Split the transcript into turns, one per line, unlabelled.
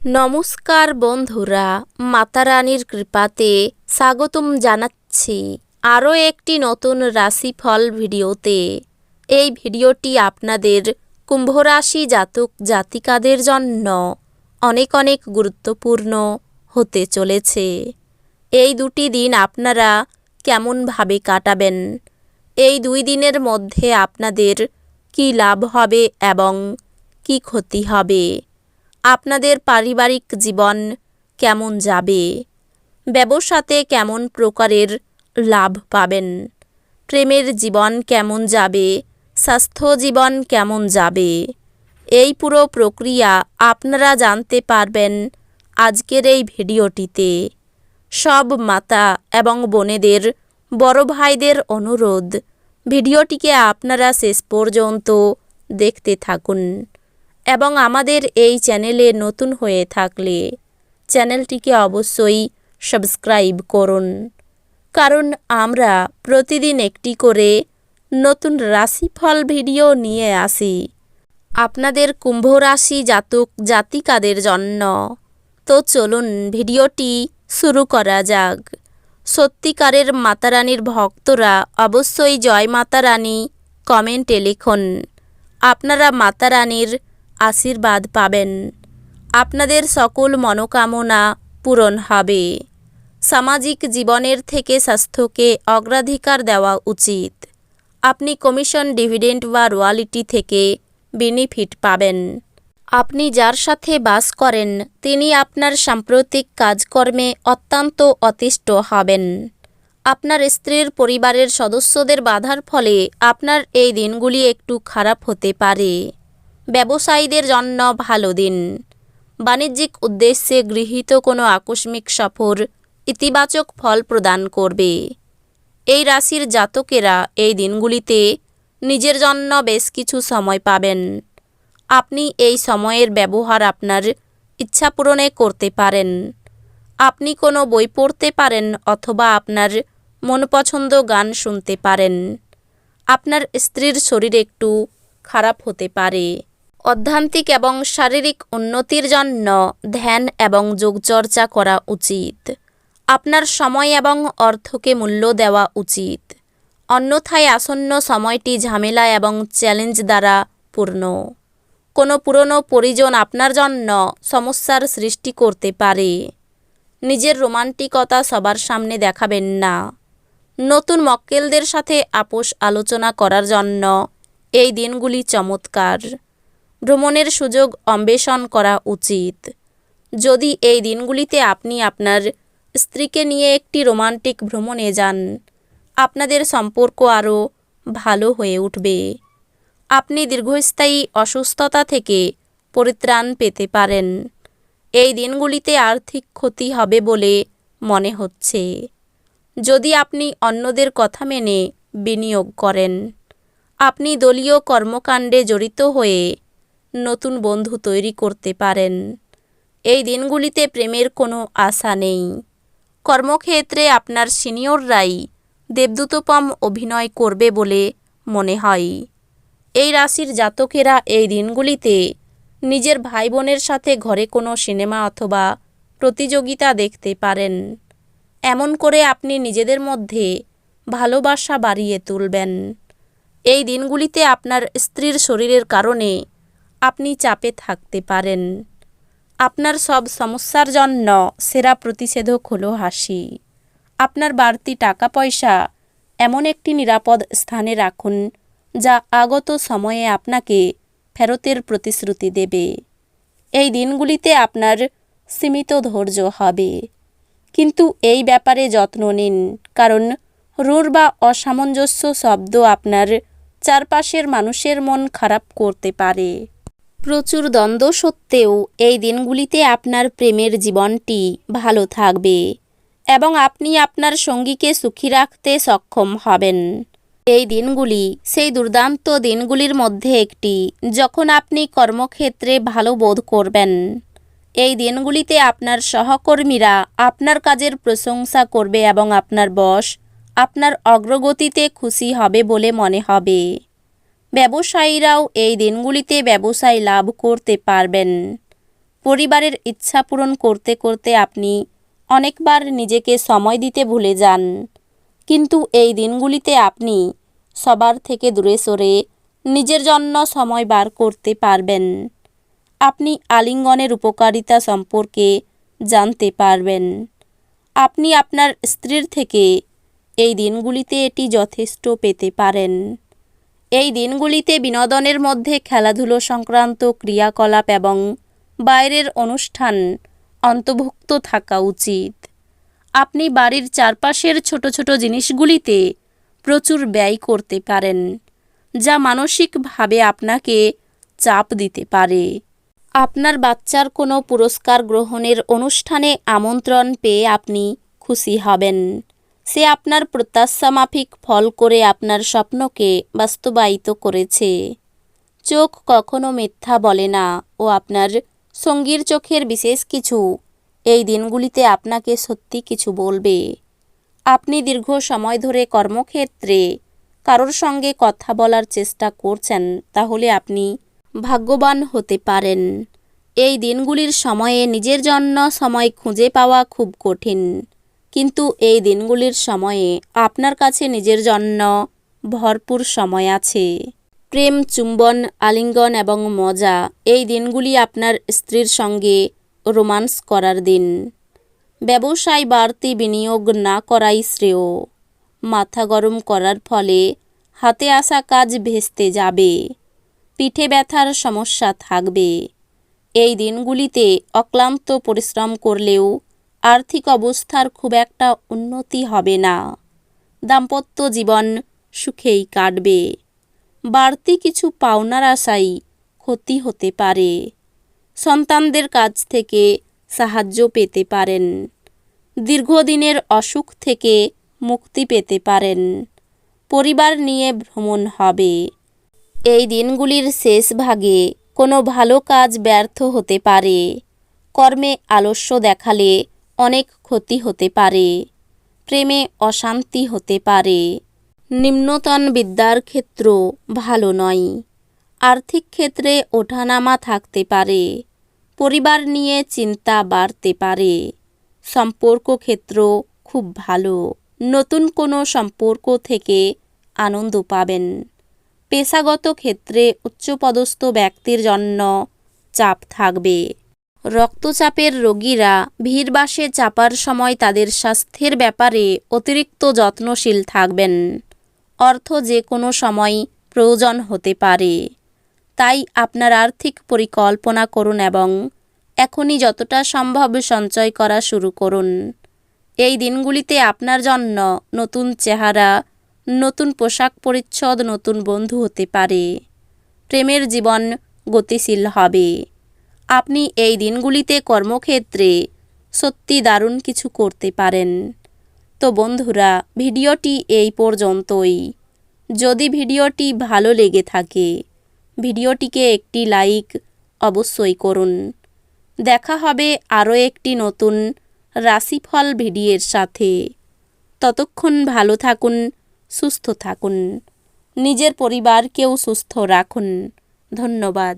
নমস্কার বন্ধুরা, মাতা রানীর কৃপাতে স্বাগতম জানাচ্ছি আরও একটি নতুন রাশিফল ভিডিওতে। এই ভিডিওটি আপনাদের কুম্ভ রাশি জাতক জাতিকাদের জন্য অনেক অনেক গুরুত্বপূর্ণ হতে চলেছে। এই দুটি দিন আপনারা কেমনভাবে কাটাবেন, এই 2 দিনের মধ্যে আপনাদের কি লাভ হবে এবং কি ক্ষতি হবে, আপনাদের পারিবারিক জীবন কেমন যাবে, ব্যবসাতে কেমন প্রকারের লাভ পাবেন, প্রেমের জীবন কেমন যাবে, স্বাস্থ্য জীবন কেমন যাবে, এই পুরো প্রক্রিয়া আপনারা জানতে পারবেন আজকের এই ভিডিওটিতে। সব মাতা এবং বোনেদের, বড় ভাইদের অনুরোধ, ভিডিওটিকে আপনারা শেষ পর্যন্ত দেখতে থাকুন এবং আমাদের এই চ্যানেলে নতুন হয়ে থাকলে চ্যানেলটিকে অবশ্যই সাবস্ক্রাইব করুন, কারণ আমরা প্রতিদিন একটি করে নতুন রাশিফল ভিডিও নিয়ে আসি আপনাদের কুম্ভ রাশি জাতক জাতিকাদের জন্য। তো চলুন ভিডিওটি শুরু করা যাক। সত্যিকারের মাতারানীর ভক্তরা অবশ্যই জয় মাতা রানী কমেন্টে লিখুন। আপনারা মাতারানীর আশীর্বাদ পাবেন, আপনাদের সকল মনোকামনা পূরণ হবে। সামাজিক জীবনের থেকে স্বাস্থ্যকে অগ্রাধিকার দেওয়া উচিত। আপনি কমিশন, ডিভিডেন্ড বা রয়্যালটি থেকে বেনিফিট পাবেন। আপনি যার সাথে বাস করেন তিনি আপনার সাম্প্রতিক কাজকর্মে অত্যন্ত অতিষ্ঠ হবেন। আপনার স্ত্রীর পরিবারের সদস্যদের বাধার ফলে আপনার এই দিনগুলি একটু খারাপ হতে পারে। ব্যবসায়ীদের জন্য ভালো দিন। বাণিজ্যিক উদ্দেশ্যে গৃহীত কোনো আকস্মিক সফর ইতিবাচক ফল প্রদান করবে। এই রাশির জাতকেরা এই দিনগুলিতে নিজের জন্য বেশ কিছু সময় পাবেন। আপনি এই সময়ের ব্যবহার আপনার ইচ্ছা পূরণে করতে পারেন। আপনি কোনো বই পড়তে পারেন অথবা আপনার মনপছন্দ গান শুনতে পারেন। আপনার স্ত্রীর শরীর একটু খারাপ হতে পারে। আধ্যাত্মিক এবং শারীরিক উন্নতির জন্য ধ্যান এবং যোগচর্চা করা উচিত। আপনার সময় এবং অর্থকে মূল্য দেওয়া উচিত, অন্যথায় আসন্ন সময়টি ঝামেলা এবং চ্যালেঞ্জ দ্বারা পূর্ণ। কোনো পুরনো পরিজন আপনার জন্য সমস্যার সৃষ্টি করতে পারে। নিজের রোমান্টিকতা সবার সামনে দেখাবেন না। নতুন মক্কেলদের সাথে আপোষ আলোচনা করার জন্য এই দিনগুলি চমৎকার। ভ্রমণের সুযোগ অন্বেষণ করা উচিত। যদি এই দিনগুলিতে আপনি আপনার স্ত্রীকে নিয়ে একটি রোমান্টিক ভ্রমণে যান, আপনাদের সম্পর্ক আরও ভালো হয়ে উঠবে। আপনি দীর্ঘস্থায়ী অসুস্থতা থেকে পরিত্রাণ পেতে পারেন। এই দিনগুলিতে আর্থিক ক্ষতি হবে বলে মনে হচ্ছে। যদি আপনি অন্যদের কথা মেনে বিনিয়োগ করেন, আপনি দলীয় কর্মকাণ্ডে জড়িত হয়ে নতুন বন্ধু তৈরি করতে পারেন। এই দিনগুলিতে প্রেমের কোনো আশা নেই। কর্মক্ষেত্রে আপনার সিনিয়ররাই দেবদূতোপম অভিনয় করবে বলে মনে হয়। এই রাশির জাতকেরা এই দিনগুলিতে নিজের ভাই বোনের সাথে ঘরে কোনো সিনেমা অথবা প্রতিযোগিতা দেখতে পারেন। এমন করে আপনি নিজেদের মধ্যে ভালোবাসা বাড়িয়ে তুলবেন। এই দিনগুলিতে আপনার স্ত্রীর শরীরের কারণে আপনি চাপে থাকতে পারেন। আপনার সব সমস্যার জন্য সেরা প্রতিষেধক হলো হাসি। আপনার বাড়তি টাকা পয়সা এমন একটি নিরাপদ স্থানে রাখুন যা আগত সময়ে আপনাকে ফেরতের প্রতিশ্রুতি দেবে। এই দিনগুলিতে আপনার সীমিত ধৈর্য হবে, কিন্তু এই ব্যাপারে যত্ন নিন, কারণ রূঢ় বা অসামঞ্জস্য শব্দ আপনার চারপাশের মানুষের মন খারাপ করতে পারে। প্রচুর দ্বন্দ্ব সত্ত্বেও এই দিনগুলিতে আপনার প্রেমের জীবনটি ভালো থাকবে এবং আপনি আপনার সঙ্গীকে সুখী রাখতে সক্ষম হবেন। এই দিনগুলি সেই দুর্দান্ত দিনগুলির মধ্যে একটি যখন আপনি কর্মক্ষেত্রে ভালো বোধ করবেন। এই দিনগুলিতে আপনার সহকর্মীরা আপনার কাজের প্রশংসা করবে এবং আপনার বস আপনার অগ্রগতিতে খুশি হবে বলে মনে হবে। ব্যবসায়ীরাও এই দিনগুলিতে ব্যবসায় লাভ করতে পারবেন। পরিবারের ইচ্ছা পূরণ করতে করতে আপনি অনেকবার নিজেকে সময় দিতে ভুলে যান, কিন্তু এই দিনগুলিতে আপনি সবার থেকে দূরে সরে নিজের জন্য সময় বার করতে পারবেন। আপনি আলিঙ্গনের উপকারিতা সম্পর্কে জানতে পারবেন। আপনি আপনার স্ত্রীর থেকে এই দিনগুলিতে এটি যথেষ্ট পেতে পারেন। এই দিনগুলিতে বিনোদনের মধ্যে খেলাধুলো সংক্রান্ত ক্রিয়াকলাপ এবং বাইরের অনুষ্ঠান অন্তর্ভুক্ত থাকা উচিত। আপনি বাড়ির চারপাশের ছোট ছোট জিনিসগুলিতে প্রচুর ব্যয় করতে পারেন, যা মানসিকভাবে আপনাকে চাপ দিতে পারে। আপনার বাচ্চার কোনো পুরস্কার গ্রহণের অনুষ্ঠানে আমন্ত্রণ পেয়ে আপনি খুশি হবেন। সে আপনার প্রত্যাশা মাফিক ফল করে আপনার স্বপ্নকে বাস্তবায়িত করেছে। চোখ কখনো মিথ্যা বলে না ও আপনার সঙ্গীর চোখের বিশেষ কিছু এই দিনগুলিতে আপনাকে সত্যি কিছু বলবে। আপনি দীর্ঘ সময় ধরে কর্মক্ষেত্রে কারোর সঙ্গে কথা বলার চেষ্টা করছেন, তাহলে আপনি ভাগ্যবান হতে পারেন। এই দিনগুলির সময়ে নিজের জন্য সময় খুঁজে পাওয়া খুব কঠিন, কিন্তু এই দিনগুলির সময়ে আপনার কাছে নিজের জন্য ভরপুর সময় আছে। প্রেম, চুম্বন, আলিঙ্গন এবং মজা, এই দিনগুলি আপনার স্ত্রীর সঙ্গে রোমান্স করার দিন। ব্যবসায় বাড়তি বিনিয়োগ না করাই শ্রেয়। মাথা গরম করার ফলে হাতে আসা কাজ ভেস্তে যাবে। পিঠে ব্যথার সমস্যা থাকবে। এই দিনগুলিতে অক্লান্ত পরিশ্রম করলেও আর্থিক অবস্থার খুব একটা উন্নতি হবে না। দাম্পত্য জীবন সুখেই কাটবে। বাড়তি কিছু পাওনার আশায় ক্ষতি হতে পারে। সন্তানদের কাছ থেকে সাহায্য পেতে পারেন। দীর্ঘদিনের অসুখ থেকে মুক্তি পেতে পারেন। পরিবার নিয়ে ভ্রমণ হবে। এই দিনগুলির শেষ ভাগে কোনো ভালো কাজ ব্যর্থ হতে পারে। কর্মে আলস্য দেখালে অনেক ক্ষতি হতে পারে। প্রেমে অশান্তি হতে পারে। নিম্নতন বিদ্যার ক্ষেত্র ভালো নয়। আর্থিক ক্ষেত্রে ওঠানামা থাকতে পারে। পরিবার নিয়ে চিন্তা বাড়তে পারে। সম্পর্ক ক্ষেত্র খুব ভালো। নতুন কোনো সম্পর্ক থেকে আনন্দ পাবেন। পেশাগত ক্ষেত্রে উচ্চপদস্থ ব্যক্তির জন্য চাপ থাকবে। রক্তচাপের রোগীরা ভিড়বাসে চাপার সময় তাদের স্বাস্থ্যের ব্যাপারে অতিরিক্ত যত্নশীল থাকবেন। অর্থ যে কোনো সময় প্রয়োজন হতে পারে। তাই আপনার আর্থিক পরিকল্পনা করুন এবং এখনই যতটা সম্ভব সঞ্চয় করা শুরু করুন। এই দিনগুলিতে আপনার জন্য নতুন চেহারা, নতুন পোশাক পরিচ্ছদ, নতুন বন্ধু হতে পারে। প্রেমের জীবন গতিশীল হবে। আপনি এই দিনগুলিতে কর্মক্ষেত্রে সত্যি দারুণ কিছু করতে পারেন। তো বন্ধুরা, ভিডিওটি এই পর্যন্তই। যদি ভিডিওটি ভালো লেগে থাকে, ভিডিওটিকে একটি লাইক অবশ্যই করুন। দেখা হবে আরও একটি নতুন রাশিফল ভিডিওর সাথে। ততক্ষণ ভালো থাকুন, সুস্থ থাকুন, নিজের পরিবারকেও সুস্থ রাখুন। ধন্যবাদ।